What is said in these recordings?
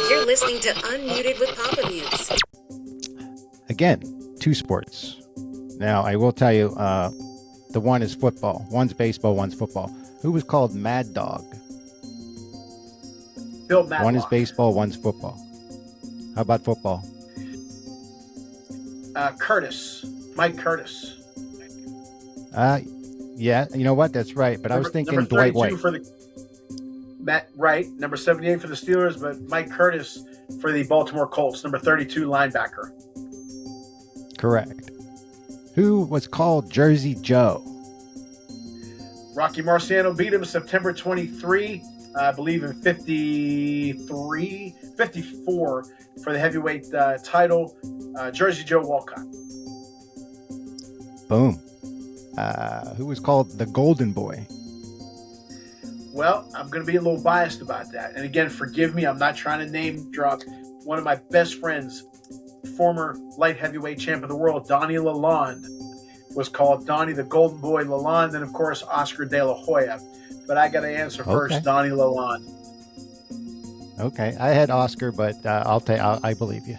You're listening to Unmuted with Papamutes. Again, two sports. Now, I will tell you, the one is football. One's baseball, one's football. Who was called Mad Dog? Bill Matlock. One is baseball, one's football. How about football? Curtis. Mike Curtis. Yeah, you know what? That's right. But I was thinking Dwight White. Right. Number 78 for the Steelers, but Mike Curtis for the Baltimore Colts. Number 32 linebacker. Correct. Who was called Jersey Joe? Rocky Marciano beat him September 23, I believe in 54 for the heavyweight title. Jersey Joe Walcott. Boom. Who was called the Golden Boy? Well, I'm going to be a little biased about that. And again, forgive me. I'm not trying to name drop. One of my best friends, former light heavyweight champ of the world, Donnie Lalonde, was called Donnie the Golden Boy Lalonde, and of course Oscar De La Hoya. But I got to answer first, Donnie Lalonde. Okay, I had Oscar, but I believe you.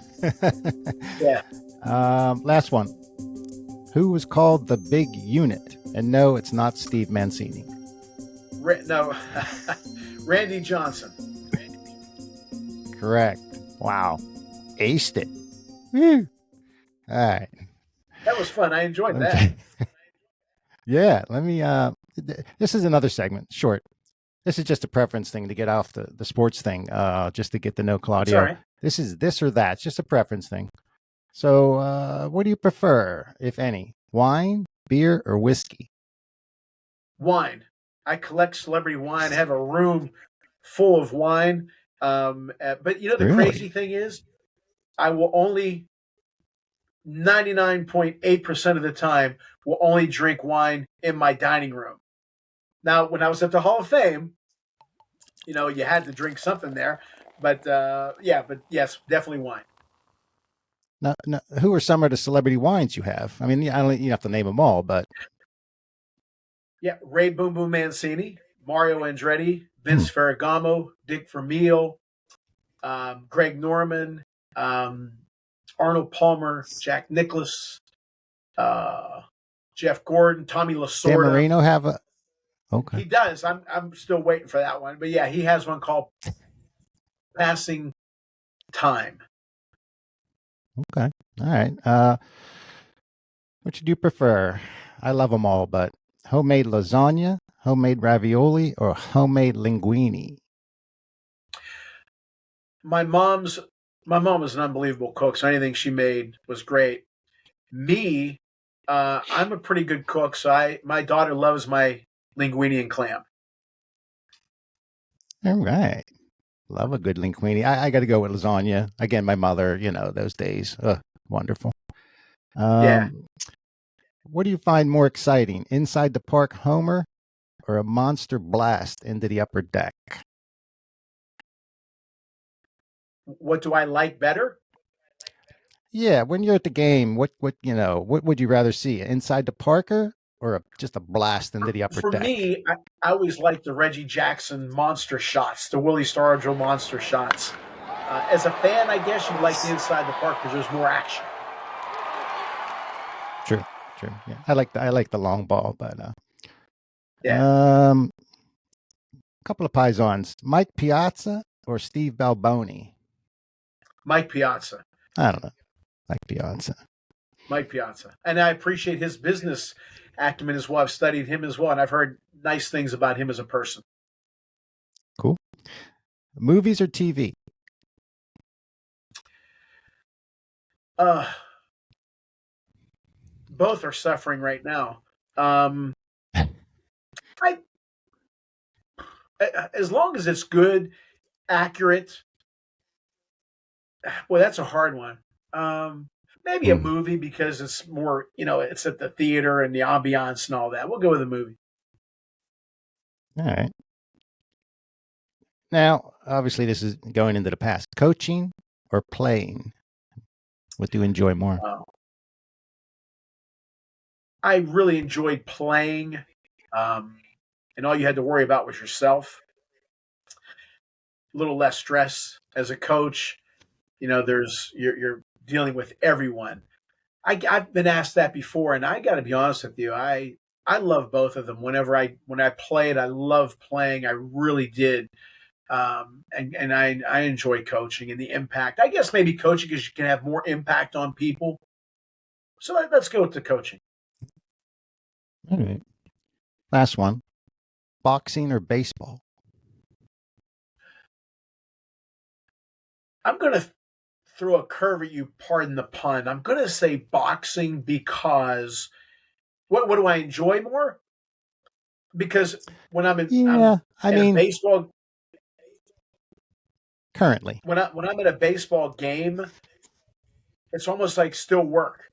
Yeah. Last one. Who was called the Big Unit? And no, it's not Steve Mancini. No, Randy Johnson. Correct. Wow, aced it. Woo. All right. That was fun. I enjoyed that. Yeah. Let me. This is another segment. Short. This is just a preference thing to get off the sports thing. Just to get to know Claudio. Sorry. This is this or that. It's just a preference thing. So, what do you prefer, if any? Wine, beer, or whiskey? Wine. I collect celebrity wine. I have a room full of wine. But you know, the crazy thing is, I will only 99.8% of the time will only drink wine in my dining room. Now, when I was at the Hall of Fame, you know, you had to drink something there. But yes, definitely wine. Now, who are some of the celebrity wines you have? I mean, you don't have to name them all, but yeah, Ray Boom Boom Mancini, Mario Andretti, Vince Ferragamo, Dick Vermeil, Greg Norman, Arnold Palmer, Jack Nicklaus, Jeff Gordon, Tommy Lasorda. Dan Marino have a. Okay. He does. I'm still waiting for that one, but yeah, he has one called Passing Time. Okay. All right. Which do you prefer? I love them all, but homemade lasagna, homemade ravioli, or homemade linguine? My mom was an unbelievable cook, so anything she made was great. Me, I'm a pretty good cook, so my daughter loves my linguine and clam. All right. Love a good linguine. I got to go with lasagna. Again, my mother, those days. Wonderful. Yeah. What do you find more exciting? Inside the Park Homer or a monster blast into the upper deck? What do I like better? Yeah, when you're at the game, what would you rather see? Inside the Parker or just a blast into the upper deck? For me, I always like the Reggie Jackson monster shots, the Willie Stargell monster shots. As a fan, I guess you like the inside the park because there's more action. True. Yeah, I like the long ball, but yeah. A couple of Pisons, Mike Piazza or Steve Balboni? Mike Piazza. I don't know. Mike Piazza. And I appreciate his business acumen as well. I've studied him as well, and I've heard nice things about him as a person. Cool. Movies or TV? Both are suffering right now. As long as it's good, accurate. Well, that's a hard one. Maybe a movie because it's more, it's at the theater and the ambiance and all that. We'll go with a movie. All right. Now, obviously, this is going into the past. Coaching or playing? What do you enjoy more? I really enjoyed playing, and all you had to worry about was yourself. little less stress as a coach. There's you're dealing with everyone. I've been asked that before, and I got to be honest with you. I love both of them. When I played, I loved playing. I really did. And I enjoy coaching and the impact. I guess maybe coaching because you can have more impact on people. So let's go with the coaching. All right. Last one. Boxing or baseball? I'm going to throw a curve at you, pardon the pun. I'm going to say boxing because what do I enjoy more? Because when I'm in a baseball currently, when I'm in a baseball game, it's almost like still work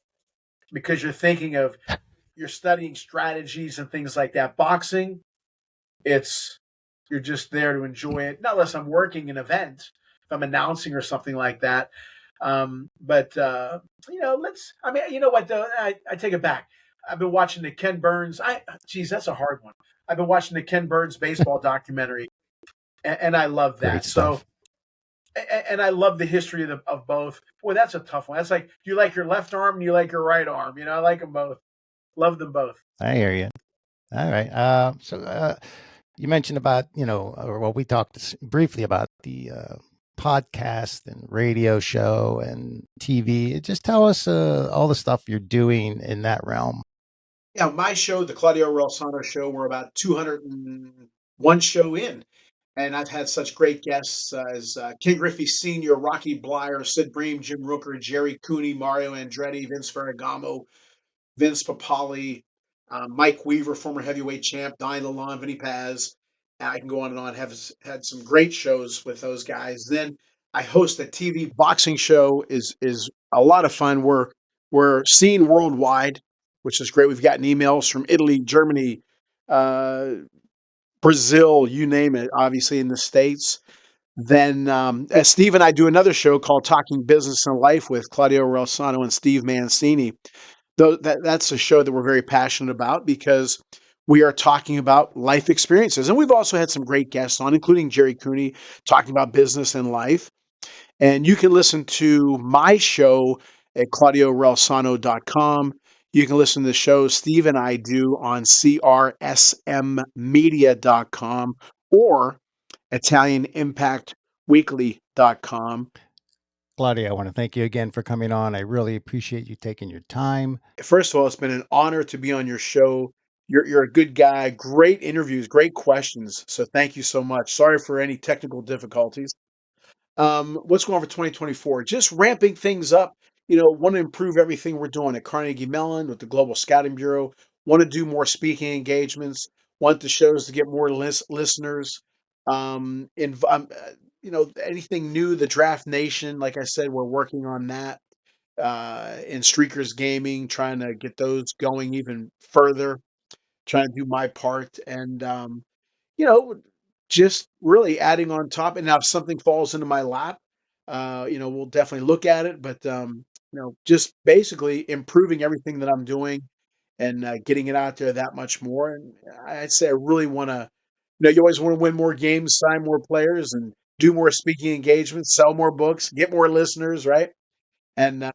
because you're studying strategies and things like that. Boxing, you're just there to enjoy it. Not unless I'm working an event, if I'm announcing or something like that. But you know what though? I take it back. I've been watching the Ken Burns. That's a hard one. I've been watching the Ken Burns baseball documentary, and I love that. Great stuff. And I love the history of both. Boy, that's a tough one. That's like, do you like your left arm and you like your right arm? I like them both. Love them both. I hear you. All right. So you mentioned about, we talked briefly about the podcast and radio show and TV. Just tell us all the stuff you're doing in that realm. Yeah, my show, the Claudio Reilsono Show, we're about 201 show in. And I've had such great guests as Ken Griffey Sr., Rocky Bleier, Sid Bream, Jim Rooker, Jerry Cooney, Mario Andretti, Vince Ferragamo, Vince Papale, Mike Weaver, former heavyweight champ, Donnie Lalonde, Vinny Paz. I can go on and on. Have had some great shows with those guys. Then I host a TV boxing show. Is a lot of fun. We're seen worldwide, which is great. We've gotten emails from Italy, Germany, Brazil, you name it, obviously in the States. Then Steve and I do another show called Talking Business and Life with Claudio Reilsono and Steve Mancini. That's a show that we're very passionate about because we are talking about life experiences. And we've also had some great guests on, including Jerry Cooney, talking about business and life. And you can listen to my show at claudioreilsono.com. You can listen to the show Steve and I do on crsmmedia.com or ItalianImpactWeekly.com. Claudia, I want to thank you again for coming on. I really appreciate you taking your time. First of all, it's been an honor to be on your show. You're a good guy. Great interviews, great questions. So thank you so much. Sorry for any technical difficulties. What's going on for 2024? Just ramping things up. Want to improve everything we're doing at Carnegie Mellon with the Global Scouting Bureau. Want to do more speaking engagements. Want the shows to get more listeners. Anything new, the Draft Nation, like I said, we're working on that. In Streakers Gaming, trying to get those going even further, trying to do my part, and just really adding on top. And now if something falls into my lap, we'll definitely look at it. But just basically improving everything that I'm doing and getting it out there that much more. And I'd say I really want to. You always want to win more games, sign more players, and do more speaking engagements, sell more books, get more listeners, right? And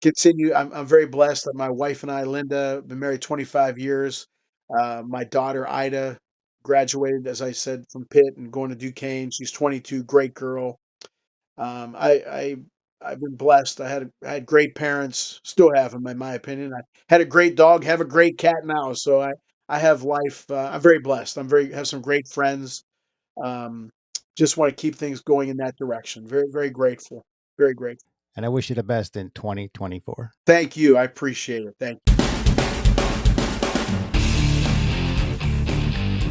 continue. I'm very blessed that my wife and I, Linda, have been married 25 years. My daughter, Ida, graduated, as I said, from Pitt and going to Duquesne. She's 22, great girl. I've been blessed. I had great parents, still have them, in my opinion. I had a great dog, have a great cat now. So I have life. I'm very blessed. Have some great friends. Just want to keep things going in that direction. Very, very grateful. Very grateful. And I wish you the best in 2024. Thank you. I appreciate it. Thank you.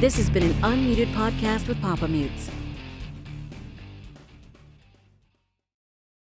This has been an unmuted podcast with Papamutes.